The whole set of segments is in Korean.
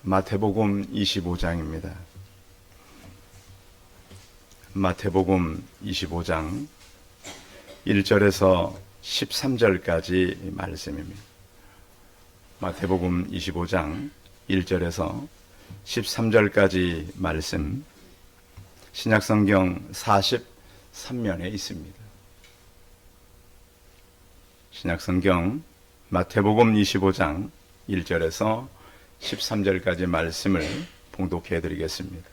마태복음 25장입니다. 마태복음 25장 1절에서 13절까지 말씀입니다. 마태복음 25장 1절에서 13절까지 말씀, 신약성경 43면에 있습니다. 신약성경 마태복음 25장 1절에서 13절까지 말씀을 봉독해 드리겠습니다.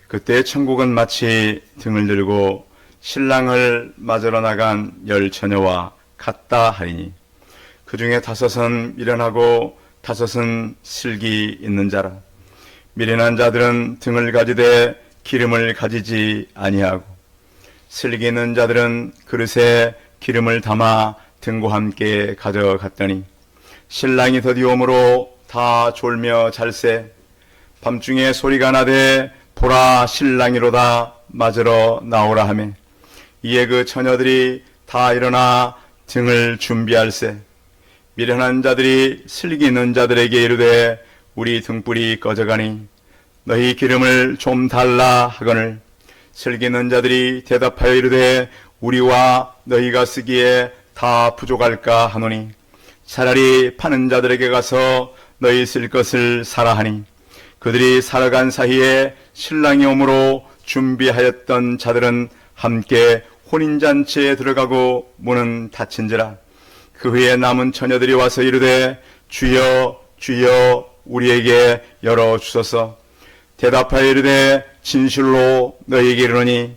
그때 천국은 마치 등을 들고 신랑을 맞으러 나간 10처녀와 같다 하리니 그 중에 5은 미련하고 5은 슬기 있는 자라. 미련한 자들은 등을 가지되 기름을 가지지 아니하고 슬기 있는 자들은 그릇에 기름을 담아 등과 함께 가져갔더니 신랑이 더디오므로 다 졸며 잘세. 밤중에 소리가 나되 보라 신랑이로다 맞으러 나오라 하매 이에 그 처녀들이 다 일어나 등을 준비할세. 미련한 자들이 슬기 있는 자들에게 이르되 우리 등불이 꺼져가니 너희 기름을 좀 달라 하거늘 슬기 있는 자들이 대답하여 이르되 우리와 너희가 쓰기에 다 부족할까 하노니 차라리 파는 자들에게 가서 너희 쓸 것을 사라 하니 그들이 살아간 사이에 신랑이 오므로 준비하였던 자들은 함께 혼인잔치에 들어가고 문은 닫힌지라. 그 후에 남은 처녀들이 와서 이르되 주여 주여 우리에게 열어주소서. 대답하여 이르되 진실로 너희에게 이르노니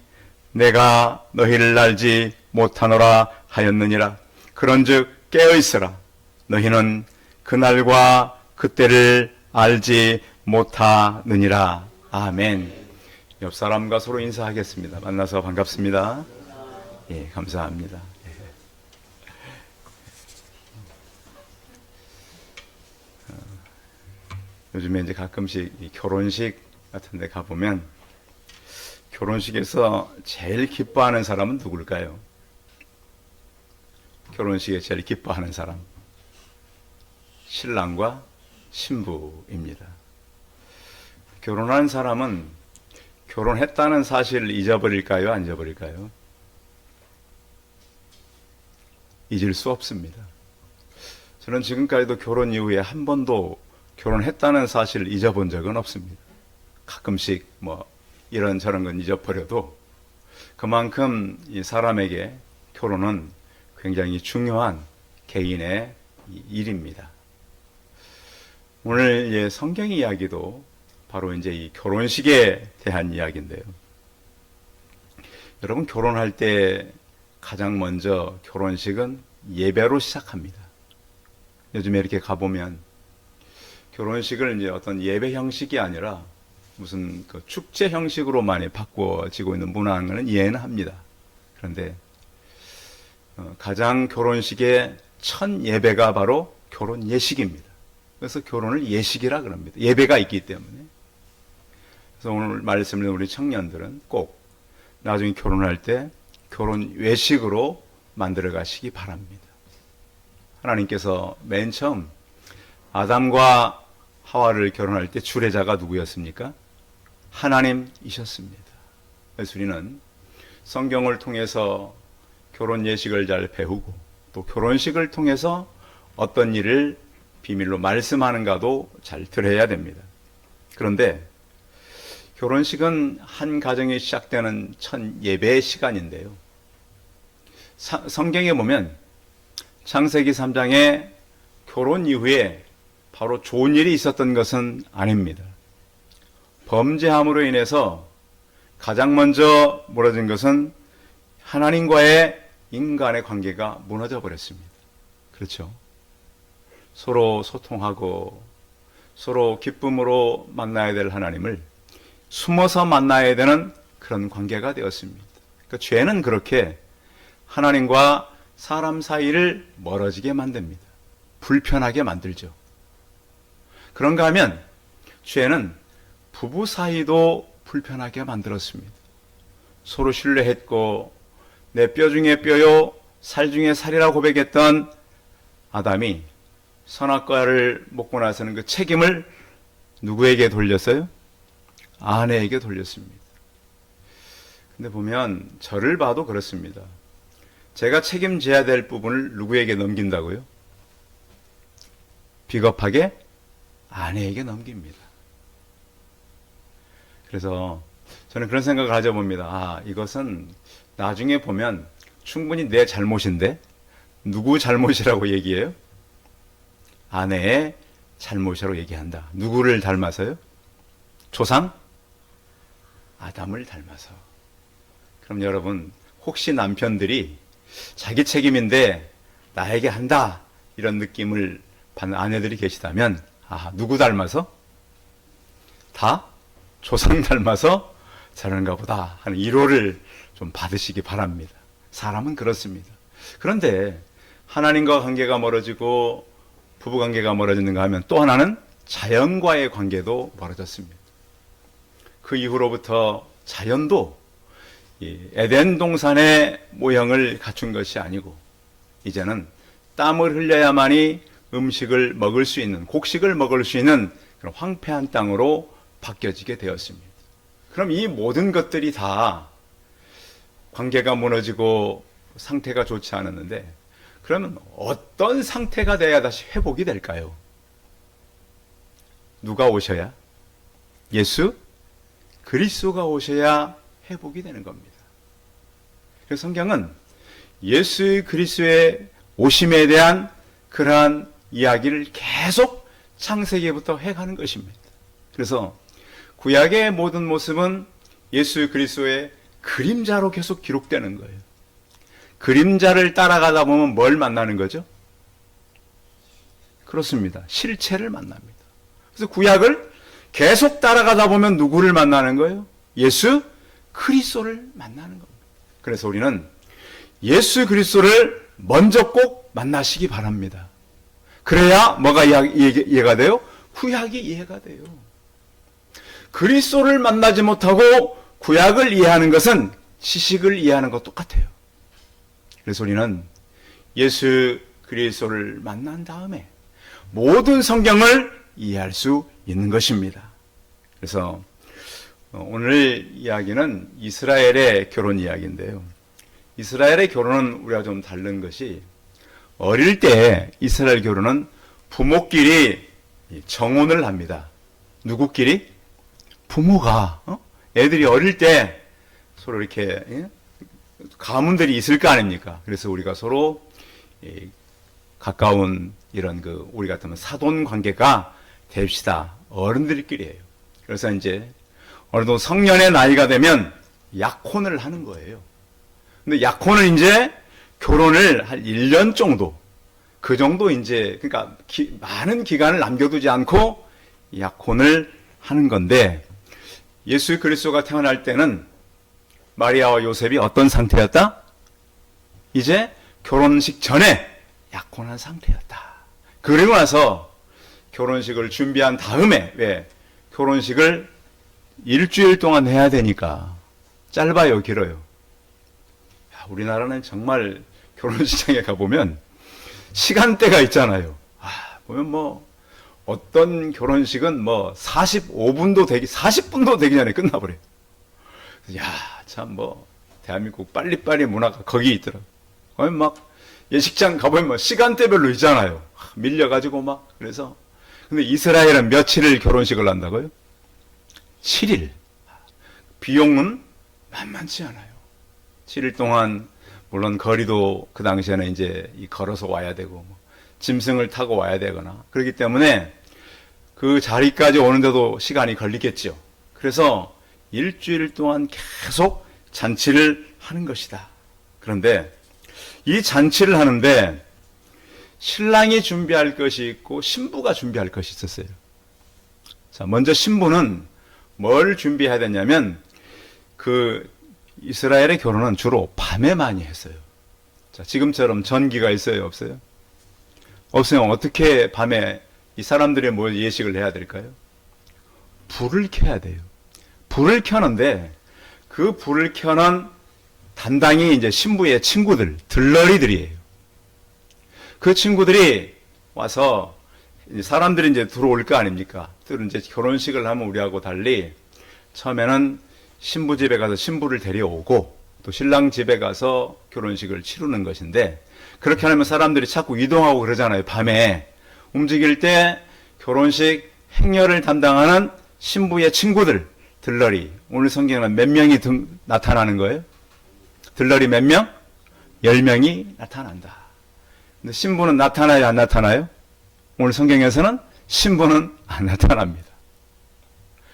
내가 너희를 알지 못하노라 하였느니라. 그런즉 깨어있으라. 너희는 그날과 그때를 알지 못하느니라. 아멘. 옆 사람과 서로 인사하겠습니다. 만나서 반갑습니다. 예, 감사합니다. 요즘에 이제 가끔씩 결혼식 같은 데 가보면 결혼식에서 제일 기뻐하는 사람은 누굴까요? 결혼식에 제일 기뻐하는 사람. 신랑과 신부입니다. 결혼한 사람은 결혼했다는 사실을 잊어버릴까요? 안 잊어버릴까요? 잊을 수 없습니다. 저는 지금까지도 결혼 이후에 한 번도 결혼했다는 사실을 잊어본 적은 없습니다. 가끔씩 이런저런 건 잊어버려도 그만큼 이 사람에게 결혼은 굉장히 중요한 개인의 일입니다. 오늘 성경 이야기도 바로 이제 이 결혼식에 대한 이야기인데요. 여러분, 결혼할 때 가장 먼저 결혼식은 예배로 시작합니다. 요즘에 이렇게 가보면 결혼식을 이제 어떤 예배 형식이 아니라 무슨 그 축제 형식으로 많이 바꿔지고 있는 문화는 이해는 합니다. 그런데 가장 결혼식의 첫 예배가 바로 결혼 예식입니다. 그래서 결혼을 예식이라 그럽니다. 예배가 있기 때문에. 그래서 오늘 말씀을 우리 청년들은 꼭 나중에 결혼할 때 결혼 외식으로 만들어 가시기 바랍니다. 하나님께서 맨 처음 아담과 하와를 결혼할 때 주례자가 누구였습니까? 하나님이셨습니다. 그래서 우리는 성경을 통해서 결혼 예식을 잘 배우고 또 결혼식을 통해서 어떤 일을 비밀로 말씀하는가도 잘 들어야 됩니다. 그런데 결혼식은 한 가정이 시작되는 첫 예배의 시간인데요. 성경에 보면 창세기 3장에 결혼 이후에 바로 좋은 일이 있었던 것은 아닙니다. 범죄함으로 인해서 가장 먼저 무너진 것은 하나님과의 인간의 관계가 무너져 버렸습니다. 그렇죠? 서로 소통하고 서로 기쁨으로 만나야 될 하나님을 숨어서 만나야 되는 그런 관계가 되었습니다. 그러니까 죄는 그렇게 하나님과 사람 사이를 멀어지게 만듭니다. 불편하게 만들죠. 그런가 하면 죄는 부부 사이도 불편하게 만들었습니다. 서로 신뢰했고 내 뼈 중에 뼈요 살 중에 살이라 고백했던 아담이 선악과를 먹고 나서는 그 책임을 누구에게 돌렸어요? 아내에게 돌렸습니다. 근데 보면 저를 봐도 그렇습니다. 제가 책임져야 될 부분을 누구에게 넘긴다고요? 비겁하게 아내에게 넘깁니다. 그래서 저는 그런 생각을 가져봅니다. 아, 이것은 나중에 보면 충분히 내 잘못인데 누구 잘못이라고 얘기해요? 아내의 잘못이라고 얘기한다. 누구를 닮아서요? 조상? 아담을 닮아서. 그럼 여러분, 혹시 남편들이 자기 책임인데 나에게 한다 이런 느낌을 받는 아내들이 계시다면 아, 누구 닮아서? 다 조상 닮아서 저런가 보다 하는 위로를 좀 받으시기 바랍니다. 사람은 그렇습니다. 그런데 하나님과 관계가 멀어지고 부부관계가 멀어지는가 하면 또 하나는 자연과의 관계도 멀어졌습니다. 그 이후로부터 자연도 에덴 동산의 모형을 갖춘 것이 아니고 이제는 땀을 흘려야만이 음식을 먹을 수 있는, 곡식을 먹을 수 있는 그런 황폐한 땅으로 바뀌어지게 되었습니다. 그럼 이 모든 것들이 다 관계가 무너지고 상태가 좋지 않았는데 그러면 어떤 상태가 돼야 다시 회복이 될까요? 누가 오셔야? 예수 그리스도가 오셔야 회복이 되는 겁니다. 그래서 성경은 예수 그리스도의 오심에 대한 그러한 이야기를 계속 창세기부터 해가는 것입니다. 그래서 구약의 모든 모습은 예수 그리스도의 그림자로 계속 기록되는 거예요. 그림자를 따라가다 보면 뭘 만나는 거죠? 그렇습니다. 실체를 만납니다. 그래서 구약을 계속 따라가다 보면 누구를 만나는 거예요? 예수 그리스도를 만나는 겁니다. 그래서 우리는 예수 그리스도를 먼저 꼭 만나시기 바랍니다. 그래야 뭐가 이해가 돼요? 구약이 이해가 돼요. 그리스도를 만나지 못하고 구약을 이해하는 것은 지식을 이해하는 것 똑같아요. 그래서 우리는 예수 그리스도를 만난 다음에 모든 성경을 이해할 수 있는 것입니다. 그래서 오늘 이야기는 이스라엘의 결혼 이야기인데요. 이스라엘의 결혼은 우리가 좀 다른 것이 어릴 때 이스라엘 결혼은 부모끼리 정혼을 합니다. 누구끼리? 부모가 애들이 어릴 때 서로 이렇게 가문들이 있을 거 아닙니까? 그래서 우리가 서로 가까운 이런 우리 같으면 사돈 관계가 됩시다. 어른들끼리예요. 그래서 이제 어느 정도 성년의 나이가 되면 약혼을 하는 거예요. 근데 약혼은 이제 결혼을 한 1년 정도, 그 정도 이제, 그러니까 많은 기간을 남겨두지 않고 약혼을 하는 건데, 예수 그리스도가 태어날 때는 마리아와 요셉이 어떤 상태였다? 이제 결혼식 전에 약혼한 상태였다. 그리고 나서 결혼식을 준비한 다음에, 왜? 결혼식을 일주일 동안 해야 되니까. 짧아요, 길어요? 우리나라는 정말 결혼식장에 가보면 시간대가 있잖아요. 보면 어떤 결혼식은 45분도 40분도 되기 전에 끝나버려요. 참 대한민국 빨리빨리 문화가 거기 있더라고요. 예식장 가보면 시간대별로 있잖아요. 밀려가지고 그래서. 근데 이스라엘은 며칠을 결혼식을 한다고요? 7일. 비용은 만만치 않아요. 7일 동안 물론 거리도 그 당시에는 이제 걸어서 와야 되고 짐승을 타고 와야 되거나 그렇기 때문에 그 자리까지 오는데도 시간이 걸리겠죠. 그래서 일주일 동안 계속 잔치를 하는 것이다. 그런데 이 잔치를 하는데 신랑이 준비할 것이 있고 신부가 준비할 것이 있었어요. 자, 먼저 신부는 뭘 준비해야 되냐면 이스라엘의 결혼은 주로 밤에 많이 했어요. 자, 지금처럼 전기가 있어요, 없어요? 없으면 어떻게 밤에 이 사람들이 뭘 예식을 해야 될까요? 불을 켜야 돼요. 불을 켜는데 그 불을 켜는 담당이 이제 신부의 친구들, 들러리들이에요. 그 친구들이 와서 사람들이 이제 들어올 거 아닙니까? 또 이제 결혼식을 하면 우리하고 달리 처음에는 신부 집에 가서 신부를 데려오고 또 신랑 집에 가서 결혼식을 치르는 것인데, 그렇게 하면 사람들이 자꾸 이동하고 그러잖아요. 밤에 움직일 때 결혼식 행렬을 담당하는 신부의 친구들, 들러리, 오늘 성경에는 몇 명이 나타나는 거예요? 들러리 몇 명? 10명이 나타난다. 근데 신부는 나타나요, 안 나타나요? 오늘 성경에서는 신부는 안 나타납니다.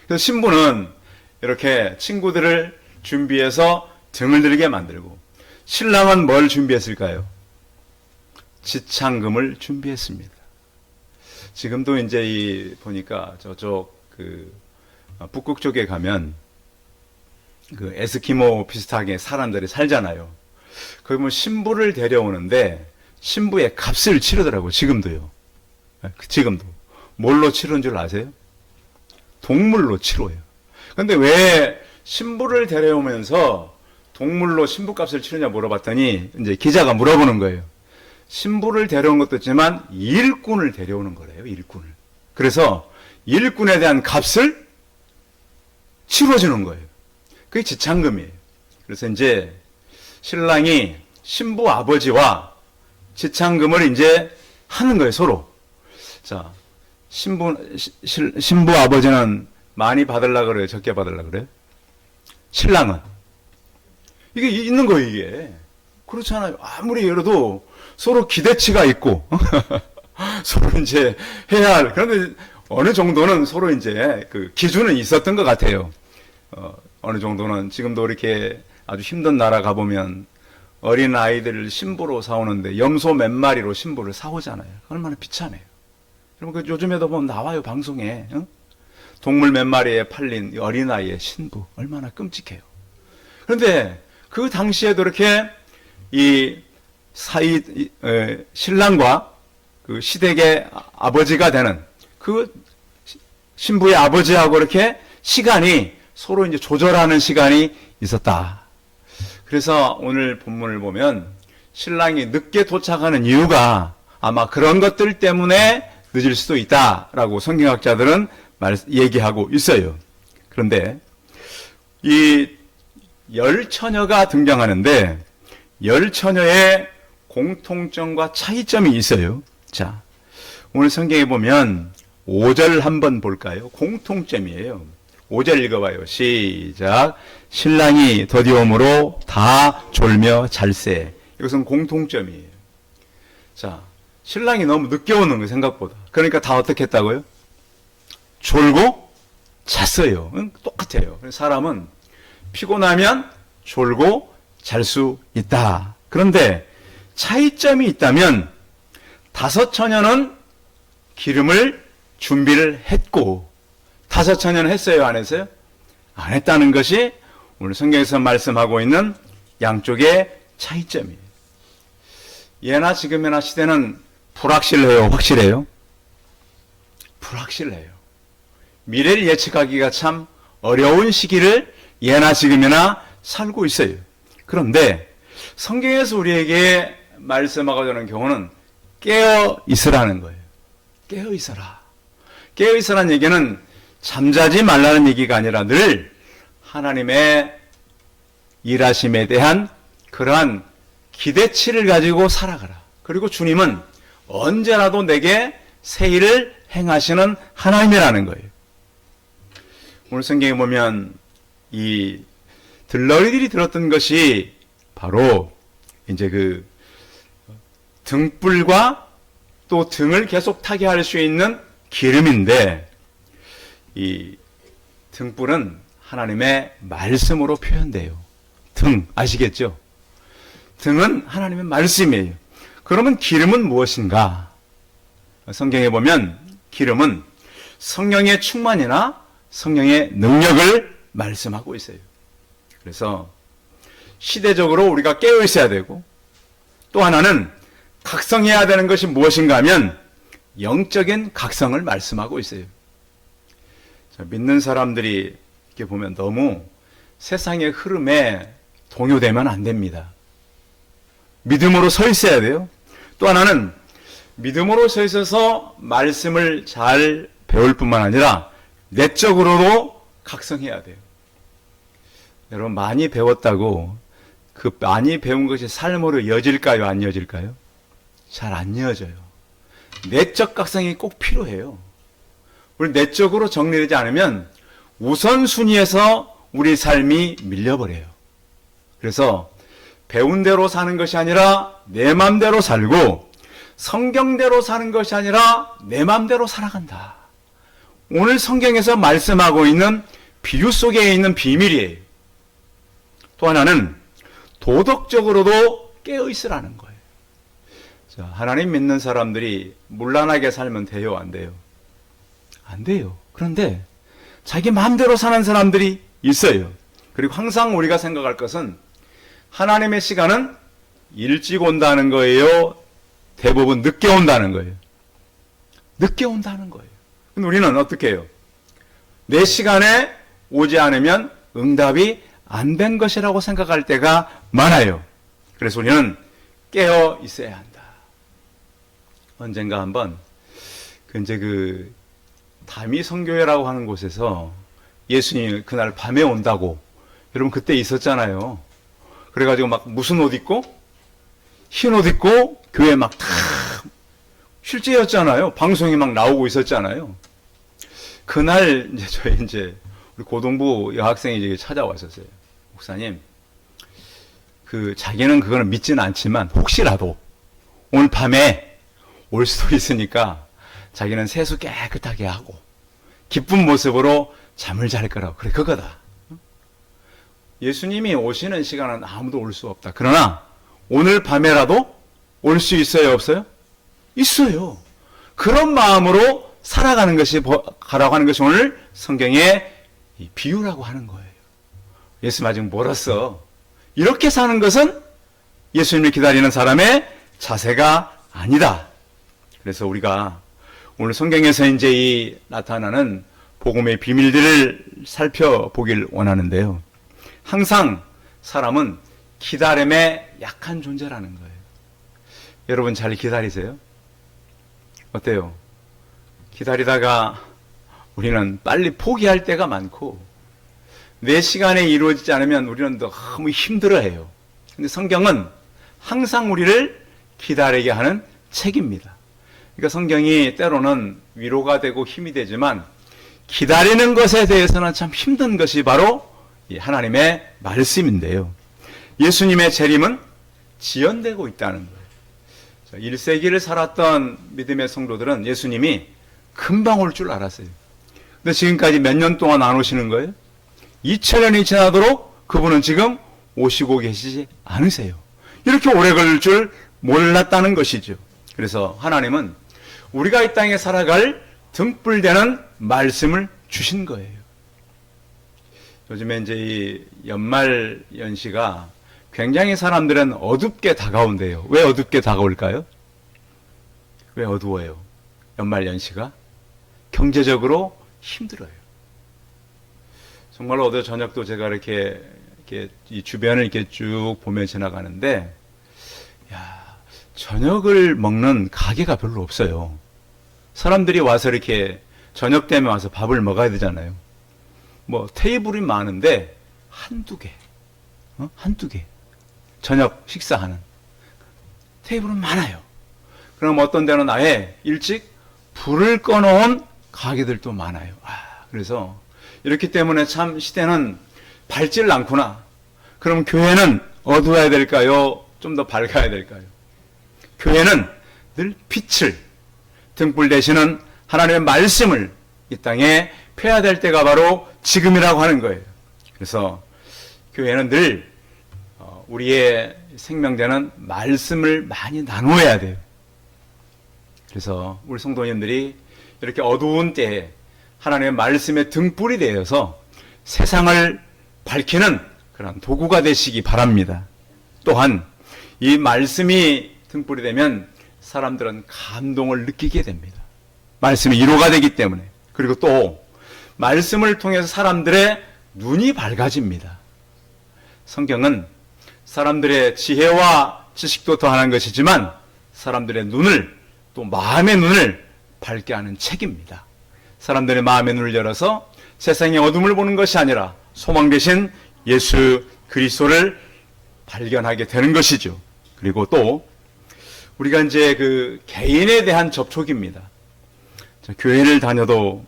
그래서 신부는 이렇게 친구들을 준비해서 등을 들게 만들고, 신랑은 뭘 준비했을까요? 지창금을 준비했습니다. 지금도 이제 보니까 저쪽 북극 쪽에 가면 그 에스키모 비슷하게 사람들이 살잖아요. 거기 보면 신부를 데려오는데 신부의 값을 치르더라고요. 지금도요. 지금도. 뭘로 치르는 줄 아세요? 동물로 치러요. 근데 왜 신부를 데려오면서 동물로 신부값을 치르냐 물어봤더니 이제 기자가 물어보는 거예요. 신부를 데려온 것도 있지만 일꾼을 데려오는 거래요. 일꾼을. 그래서 일꾼에 대한 값을 치러주는 거예요. 그게 지창금이에요. 그래서 이제 신랑이 신부 아버지와 지창금을 이제 하는 거예요. 서로. 자, 신부 아버지는 많이 받으려고 그래요? 적게 받으려고 그래요? 신랑은? 이게 있는 거예요, 이게. 그렇잖아요. 아무리 열어도 서로 기대치가 있고, 서로 이제 해야 할, 그런데 어느 정도는 서로 이제 그 기준은 있었던 것 같아요. 어느 정도는 지금도 이렇게 아주 힘든 나라 가보면 어린 아이들을 신부로 사오는데 염소 몇 마리로 신부를 사오잖아요. 얼마나 비참해요. 그럼 요즘에도 보면 나와요, 방송에. 응? 동물 몇 마리에 팔린 어린아이의 신부. 얼마나 끔찍해요. 그런데 그 당시에도 이렇게 신랑과 그 시댁의 아버지가 되는 그 신부의 아버지하고 이렇게 시간이 서로 이제 조절하는 시간이 있었다. 그래서 오늘 본문을 보면 신랑이 늦게 도착하는 이유가 아마 그런 것들 때문에 늦을 수도 있다라고 성경학자들은 얘기하고 있어요. 그런데 이 열처녀가 등장하는데 열처녀의 공통점과 차이점이 있어요. 자, 오늘 성경에 보면 5절 한번 볼까요? 공통점이에요. 5절 읽어봐요. 시작. 신랑이 더디옴으로 다 졸며 잘세. 이것은 공통점이에요. 자, 신랑이 너무 늦게 오는 거예요, 생각보다. 그러니까 다 어떻게 했다고요? 졸고 잤어요. 응? 똑같아요. 사람은 피곤하면 졸고 잘 수 있다. 그런데 차이점이 있다면 다섯 처녀는 기름을 준비를 했고 다섯 처녀는 했어요, 안 했어요? 안 했다는 것이 오늘 성경에서 말씀하고 있는 양쪽의 차이점이에요. 예나 지금이나 시대는 불확실해요, 확실해요? 불확실해요. 미래를 예측하기가 참 어려운 시기를 예나 지금이나 살고 있어요. 그런데 성경에서 우리에게 말씀하고자 하는 경우는 깨어 있으라는 거예요. 깨어 있어라. 깨어 있으라는 얘기는 잠자지 말라는 얘기가 아니라 늘 하나님의 일하심에 대한 그러한 기대치를 가지고 살아가라. 그리고 주님은 언제라도 내게 새 일을 행하시는 하나님이라는 거예요. 오늘 성경에 보면 이 들러리들이 들었던 것이 바로 이제 그 등불과 또 등을 계속 타게 할 수 있는 기름인데, 이 등불은 하나님의 말씀으로 표현돼요. 등 아시겠죠? 등은 하나님의 말씀이에요. 그러면 기름은 무엇인가? 성경에 보면 기름은 성령의 충만이나 성령의 능력을 말씀하고 있어요. 그래서 시대적으로 우리가 깨어 있어야 되고, 또 하나는 각성해야 되는 것이 무엇인가 하면 영적인 각성을 말씀하고 있어요. 자, 믿는 사람들이 이렇게 보면 너무 세상의 흐름에 동요되면 안 됩니다. 믿음으로 서 있어야 돼요. 또 하나는 믿음으로 서 있어서 말씀을 잘 배울 뿐만 아니라 내적으로도 각성해야 돼요. 여러분, 많이 배웠다고 그 많이 배운 것이 삶으로 이어질까요? 안 이어질까요? 잘 안 이어져요. 내적 각성이 꼭 필요해요. 우리 내적으로 정리되지 않으면 우선순위에서 우리 삶이 밀려버려요. 그래서 배운 대로 사는 것이 아니라 내 맘대로 살고, 성경대로 사는 것이 아니라 내 맘대로 살아간다. 오늘 성경에서 말씀하고 있는 비유 속에 있는 비밀이에요. 또 하나는 도덕적으로도 깨어있으라는 거예요. 자, 하나님 믿는 사람들이 문란하게 살면 돼요, 안 돼요? 안 돼요. 그런데 자기 마음대로 사는 사람들이 있어요. 그리고 항상 우리가 생각할 것은 하나님의 시간은 일찍 온다는 거예요, 대부분 늦게 온다는 거예요. 늦게 온다는 거예요. 근데 우리는 어떻게 해요? 내 시간에 오지 않으면 응답이 안 된 것이라고 생각할 때가 많아요. 그래서 우리는 깨어 있어야 한다. 언젠가 한번 그 다미 선교회라고 하는 곳에서 예수님이 그날 밤에 온다고, 여러분 그때 있었잖아요. 그래가지고 막 무슨 옷 입고, 흰 옷 입고 교회 막 다 실제였잖아요. 방송이 막 나오고 있었잖아요. 그날 저희 우리 고등부 여학생이 찾아왔었어요. 목사님, 자기는 그거는 믿지는 않지만 혹시라도 오늘 밤에 올 수도 있으니까 자기는 세수 깨끗하게 하고 기쁜 모습으로 잠을 잘 거라고. 그래, 그거다. 예수님이 오시는 시간은 아무도 올 수 없다. 그러나 오늘 밤에라도 올 수 있어요, 없어요? 있어요. 그런 마음으로 살아가는 것이, 가라고 하는 것이 오늘 성경의 비유라고 하는 거예요. 예수님 아직 멀었어. 이렇게 사는 것은 예수님을 기다리는 사람의 자세가 아니다. 그래서 우리가 오늘 성경에서 이제 나타나는 복음의 비밀들을 살펴보길 원하는데요. 항상 사람은 기다림에 약한 존재라는 거예요. 여러분 잘 기다리세요? 어때요? 기다리다가 우리는 빨리 포기할 때가 많고, 내 시간에 이루어지지 않으면 우리는 너무 힘들어해요. 근데 성경은 항상 우리를 기다리게 하는 책입니다. 그러니까 성경이 때로는 위로가 되고 힘이 되지만, 기다리는 것에 대해서는 참 힘든 것이 바로 하나님의 말씀인데요. 예수님의 재림은 지연되고 있다는 거예요. 1세기를 살았던 믿음의 성도들은 예수님이 금방 올 줄 알았어요. 근데 지금까지 몇 년 동안 안 오시는 거예요? 2000년이 지나도록 그분은 지금 오시고 계시지 않으세요. 이렇게 오래 걸릴 줄 몰랐다는 것이죠. 그래서 하나님은 우리가 이 땅에 살아갈 등불되는 말씀을 주신 거예요. 요즘에 이 연말 연시가 굉장히 사람들은 어둡게 다가온대요. 왜 어둡게 다가올까요? 왜 어두워요? 연말 연시가? 경제적으로 힘들어요. 정말로 어제 저녁도 제가 이렇게 이 주변을 이렇게 쭉 보며 지나가는데, 저녁을 먹는 가게가 별로 없어요. 사람들이 와서 이렇게 저녁 되면 와서 밥을 먹어야 되잖아요. 테이블이 많은데 한두 개. 저녁 식사하는 테이블은 많아요. 그럼 어떤 데는 아예 일찍 불을 꺼놓은 가게들도 많아요. 그래서 이렇기 때문에 참 시대는 밝질 않구나. 그럼 교회는 어두워야 될까요? 좀 더 밝아야 될까요? 교회는 늘 빛을, 등불 되시는 하나님의 말씀을 이 땅에 펴야 될 때가 바로 지금이라고 하는 거예요. 그래서 교회는 늘 우리의 생명되는 말씀을 많이 나누어야 돼요. 그래서 우리 성도님들이 이렇게 어두운 때에 하나님의 말씀의 등불이 되어서 세상을 밝히는 그런 도구가 되시기 바랍니다. 또한 이 말씀이 등불이 되면 사람들은 감동을 느끼게 됩니다. 말씀이 위로가 되기 때문에. 그리고 또 말씀을 통해서 사람들의 눈이 밝아집니다. 성경은 사람들의 지혜와 지식도 더하는 것이지만 사람들의 눈을 또 마음의 눈을 밝게 하는 책입니다. 사람들의 마음의 눈을 열어서 세상의 어둠을 보는 것이 아니라 소망 되신 예수 그리스도를 발견하게 되는 것이죠. 그리고 또 우리가 이제 그 개인에 대한 접촉입니다. 교회를 다녀도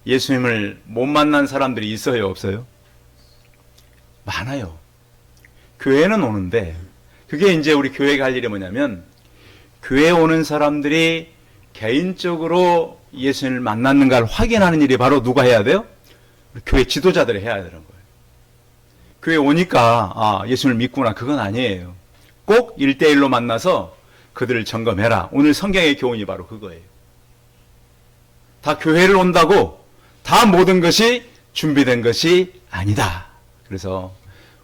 예수님을 못 만난 사람들이 있어요, 없어요? 많아요. 교회는 오는데 그게 이제 우리 교회가 할 일이 뭐냐면 교회에 오는 사람들이 개인적으로 예수님을 만났는가를 확인하는 일이 바로 누가 해야 돼요? 우리 교회 지도자들이 해야 되는 거예요. 교회 오니까 예수님을 믿구나, 그건 아니에요. 꼭 1대1로 만나서 그들을 점검해라. 오늘 성경의 교훈이 바로 그거예요. 다 교회를 온다고 다 모든 것이 준비된 것이 아니다. 그래서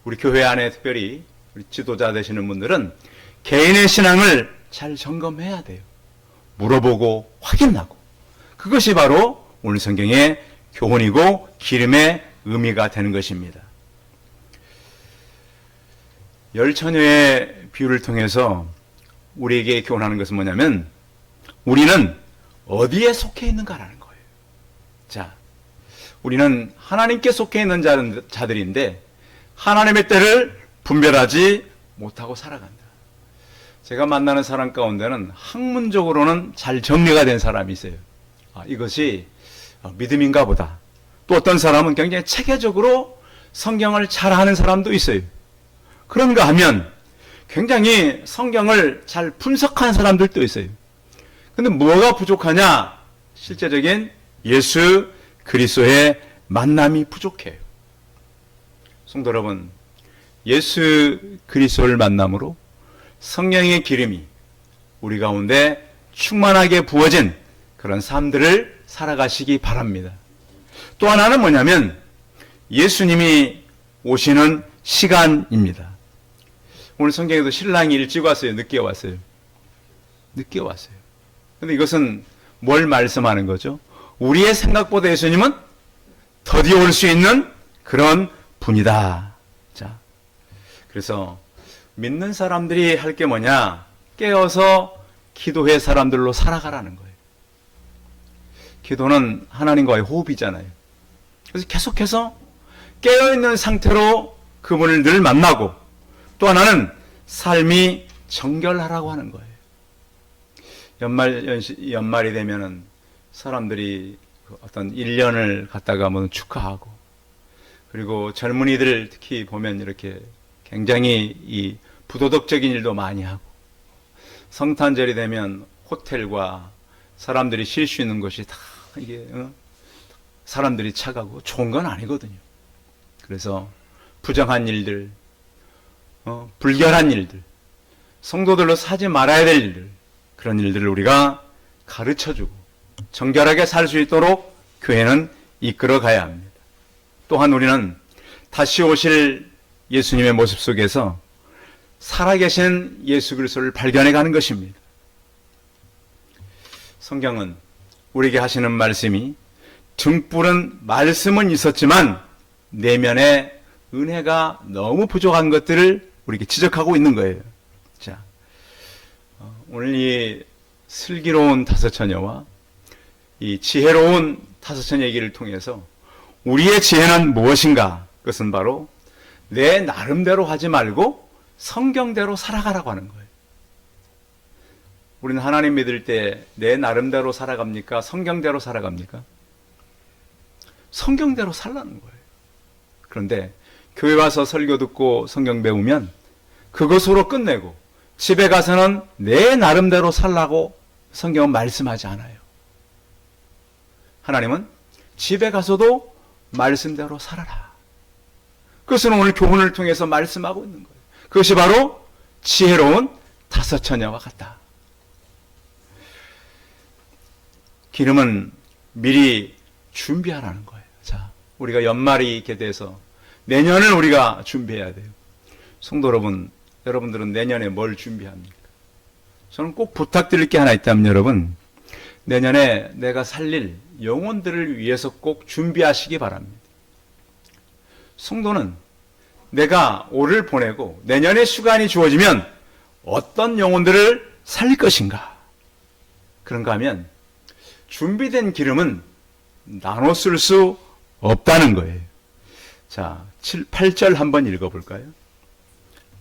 우리 교회 안에 특별히 우리 지도자 되시는 분들은 개인의 신앙을 잘 점검해야 돼요. 물어보고 확인하고. 그것이 바로 오늘 성경의 교훈이고 기름의 의미가 되는 것입니다. 열 처녀의 비유를 통해서 우리에게 교훈하는 것은 뭐냐면 우리는 어디에 속해 있는가라는 거예요. 자, 우리는 하나님께 속해 있는 자들인데 하나님의 때를 분별하지 못하고 살아간다. 제가 만나는 사람 가운데는 학문적으로는 잘 정리가 된 사람이 있어요. 이것이 믿음인가 보다. 또 어떤 사람은 굉장히 체계적으로 성경을 잘 아는 사람도 있어요. 그런가 하면 굉장히 성경을 잘 분석한 사람들도 있어요. 근데 뭐가 부족하냐? 실제적인 예수 그리스도의 만남이 부족해요. 성도 여러분, 예수 그리스도를 만남으로 성령의 기름이 우리 가운데 충만하게 부어진 그런 삶들을 살아가시기 바랍니다. 또 하나는 뭐냐면 예수님이 오시는 시간입니다. 오늘 성경에도 신랑이 일찍 왔어요? 늦게 왔어요? 늦게 왔어요. 근데 이것은 뭘 말씀하는 거죠? 우리의 생각보다 예수님은 더디 올 수 있는 그런 분이다. 자, 그래서 믿는 사람들이 할 게 뭐냐? 깨어서 기도의 사람들로 살아가라는 거예요. 기도는 하나님과의 호흡이잖아요. 그래서 계속해서 깨어있는 상태로 그분을 늘 만나고 또 하나는 삶이 정결하라고 하는 거예요. 연말이 되면은 사람들이 어떤 1년을 갖다가 뭐 축하하고 그리고 젊은이들 특히 보면 이렇게 굉장히 이 부도덕적인 일도 많이 하고 성탄절이 되면 호텔과 사람들이 쉴 수 있는 곳이 다 이게 사람들이 차가고 좋은 건 아니거든요. 그래서 부정한 일들, 불결한 일들, 성도들로 사지 말아야 될 일들, 그런 일들을 우리가 가르쳐주고 정결하게 살 수 있도록 교회는 이끌어 가야 합니다. 또한 우리는 다시 오실 예수님의 모습 속에서 살아계신 예수 그리스도를 발견해 가는 것입니다. 성경은 우리에게 하시는 말씀이 등불은 말씀은 있었지만 내면에 은혜가 너무 부족한 것들을 우리에게 지적하고 있는 거예요. 자, 오늘 이 슬기로운 다섯 처녀와 이 지혜로운 다섯 처녀 얘기를 통해서 우리의 지혜는 무엇인가? 그것은 바로 내 나름대로 하지 말고 성경대로 살아가라고 하는 거예요. 우리는 하나님 믿을 때 내 나름대로 살아갑니까? 성경대로 살아갑니까? 성경대로 살라는 거예요. 그런데 교회 와서 설교 듣고 성경 배우면 그것으로 끝내고 집에 가서는 내 나름대로 살라고 성경은 말씀하지 않아요. 하나님은 집에 가서도 말씀대로 살아라. 그것은 오늘 교훈을 통해서 말씀하고 있는 거예요. 그것이 바로 지혜로운 다섯 처녀와 같다. 기름은 미리 준비하라는 거예요. 자, 우리가 연말이 있게 돼서 내년을 우리가 준비해야 돼요. 성도 여러분, 여러분들은 내년에 뭘 준비합니까? 저는 꼭 부탁드릴 게 하나 있다면 여러분, 내년에 내가 살릴 영혼들을 위해서 꼭 준비하시기 바랍니다. 성도는 내가 올해를 보내고 내년에 시간이 주어지면 어떤 영혼들을 살릴 것인가? 그런가 하면 준비된 기름은 나눠 쓸 수 없다는 거예요. 자, 8절 한번 읽어볼까요?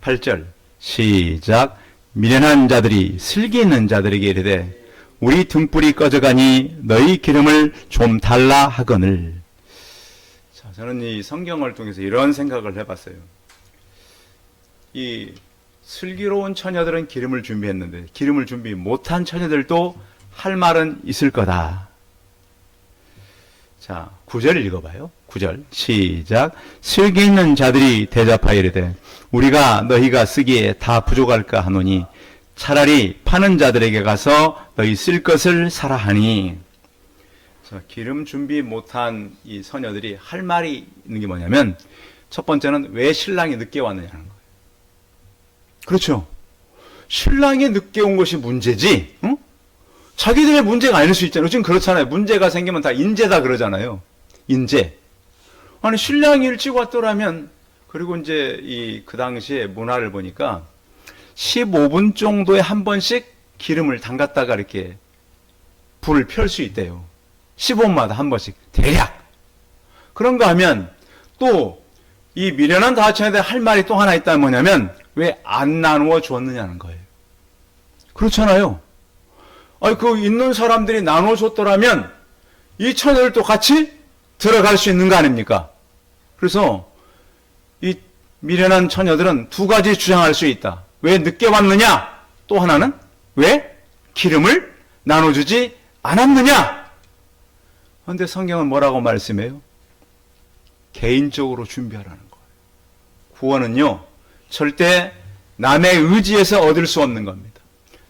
8절 시작. 미련한 자들이 슬기 있는 자들에게 이르되 우리 등불이 꺼져가니 너희 기름을 좀 달라 하거늘. 자, 저는 이 성경을 통해서 이런 생각을 해봤어요. 이 슬기로운 처녀들은 기름을 준비했는데 기름을 준비 못한 처녀들도 할 말은 있을 거다. 자, 9절 읽어봐요. 9절 시작. 슬기 있는 자들이 대답하여 이르되 우리가 너희가 쓰기에 다 부족할까 하노니 차라리 파는 자들에게 가서 너희 쓸 것을 사라 하니. 자, 기름 준비 못한 이 처녀들이 할 말이 있는 게 뭐냐면 첫 번째는 왜 신랑이 늦게 왔느냐는 거예요. 그렇죠. 신랑이 늦게 온 것이 문제지, 응? 자기들의 문제가 아닐 수 있잖아요. 지금 그렇잖아요. 문제가 생기면 다 인재다 그러잖아요. 인재. 아니, 신랑이 일찍 왔더라면, 그리고 이제 그 당시에 문화를 보니까 15분 정도에 한 번씩 기름을 담갔다가 이렇게 불을 펼 수 있대요. 15분마다 한 번씩. 대략. 그런가 하면 또 이 미련한 다처녀들 할 말이 또 하나 있다면 뭐냐면 왜 안 나누어 줬느냐는 거예요. 그렇잖아요. 아니, 그 있는 사람들이 나눠줬더라면 이 처녀들도 같이 들어갈 수 있는 거 아닙니까? 그래서 이 미련한 처녀들은 두 가지 주장할 수 있다. 왜 늦게 왔느냐? 또 하나는 왜 기름을 나눠주지 않았느냐? 그런데 성경은 뭐라고 말씀해요? 개인적으로 준비하라는 거예요. 구원은요, 절대 남의 의지에서 얻을 수 없는 겁니다.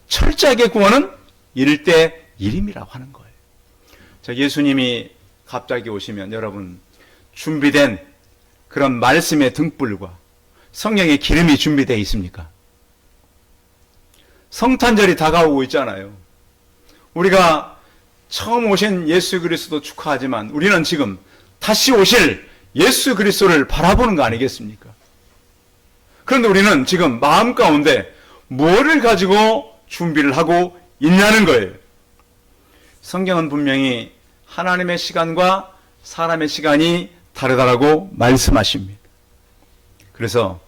철저하게 구원은 1대1임이라고 하는 거예요. 자, 예수님이 갑자기 오시면 여러분 준비된 그런 말씀의 등불과 성령의 기름이 준비되어 있습니까? 성탄절이 다가오고 있잖아요. 우리가 처음 오신 예수 그리스도 축하하지만 우리는 지금 다시 오실 예수 그리스도를 바라보는 거 아니겠습니까? 그런데 우리는 지금 마음 가운데 뭐를 가지고 준비를 하고 있냐는 거예요. 성경은 분명히 하나님의 시간과 사람의 시간이 다르다라고 말씀하십니다. 그래서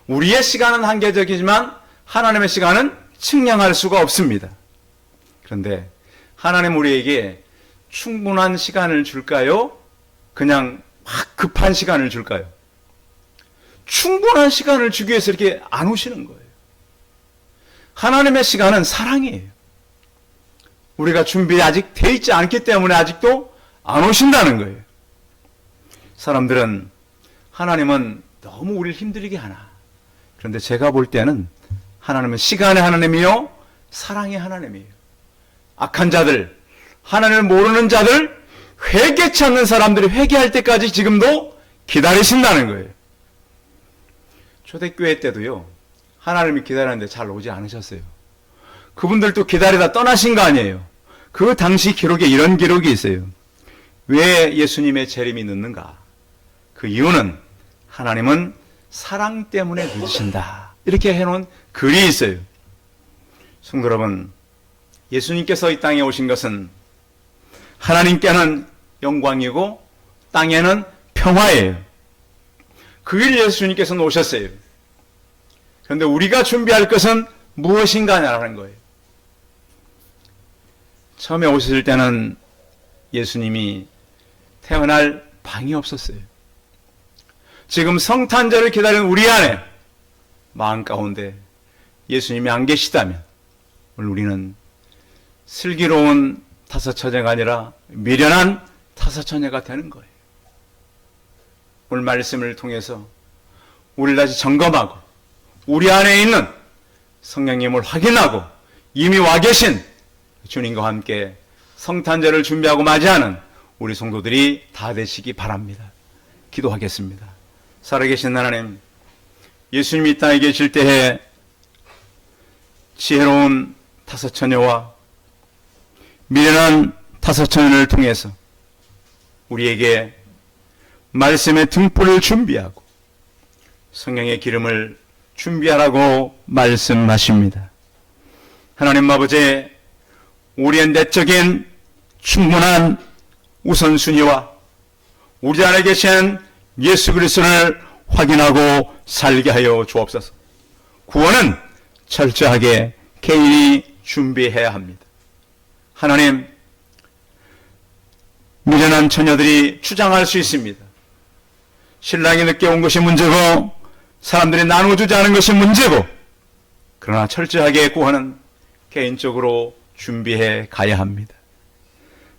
우리의 시간은 한계적이지만 하나님의 시간은 측량할 수가 없습니다. 그런데 하나님 우리에게 충분한 시간을 줄까요? 그냥 막 급한 시간을 줄까요? 충분한 시간을 주기 위해서 이렇게 안 오시는 거예요. 하나님의 시간은 사랑이에요. 우리가 준비 아직 돼 있지 않기 때문에 아직도 안 오신다는 거예요. 사람들은 하나님은 너무 우리를 힘들게 하나. 그런데 제가 볼 때는 하나님은 시간의 하나님이요, 사랑의 하나님이에요. 악한 자들, 하나님을 모르는 자들, 회개치 않는 사람들이 회개할 때까지 지금도 기다리신다는 거예요. 초대교회 때도요, 하나님이 기다렸는데 잘 오지 않으셨어요. 그분들도 기다리다 떠나신 거 아니에요. 그 당시 기록에 이런 기록이 있어요. 왜 예수님의 재림이 늦는가? 그 이유는 하나님은 사랑 때문에 늦으신다. 이렇게 해놓은 글이 있어요. 성도 여러분, 예수님께서 이 땅에 오신 것은 하나님께는 영광이고 땅에는 평화예요. 그 일 예수님께서는 오셨어요. 그런데 우리가 준비할 것은 무엇인가라는 거예요. 처음에 오셨을 때는 예수님이 태어날 방이 없었어요. 지금 성탄절을 기다리는 우리 안에 마음 가운데 예수님이 안 계시다면 오늘 우리는 슬기로운 다섯 처녀가 아니라 미련한 다섯 처녀가 되는 거예요. 오늘 말씀을 통해서 우리를 다시 점검하고 우리 안에 있는 성령님을 확인하고 이미 와 계신 주님과 함께 성탄절을 준비하고 맞이하는 우리 성도들이 다 되시기 바랍니다. 기도하겠습니다. 살아계신 하나님, 예수님이 이 땅에 계실 때에 지혜로운 다섯 처녀와 미련한 다섯 처녀를 통해서 우리에게 말씀의 등불을 준비하고 성령의 기름을 준비하라고 말씀하십니다. 하나님 아버지, 우리의 내적인 충분한 우선순위와 우리 안에 계신 예수 그리스도를 확인하고 살게 하여 주옵소서. 구원은 철저하게 개인이 준비해야 합니다. 하나님, 미련한 처녀들이 주장할 수 있습니다. 신랑이 늦게 온 것이 문제고 사람들이 나누어주지 않은 것이 문제고, 그러나 철저하게 구원은 개인적으로 준비해 가야 합니다.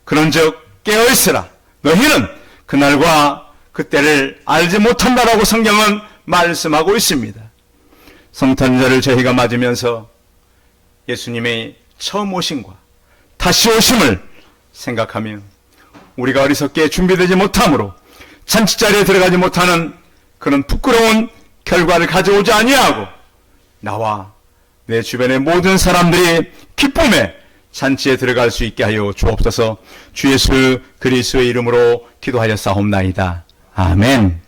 그런즉 깨어있으라. 너희는 그날과 그때를 알지 못한다라고 성경은 말씀하고 있습니다. 성탄절을 저희가 맞으면서 예수님의 처음 오심과 다시 오심을 생각하며 우리가 어리석게 준비되지 못함으로 잔치자리에 들어가지 못하는 그런 부끄러운 결과를 가져오지 아니하고 나와 내 주변의 모든 사람들이 기쁨의 잔치에 들어갈 수 있게 하여 주옵소서. 주 예수 그리스도의 이름으로 기도하였사옵나이다. 아멘.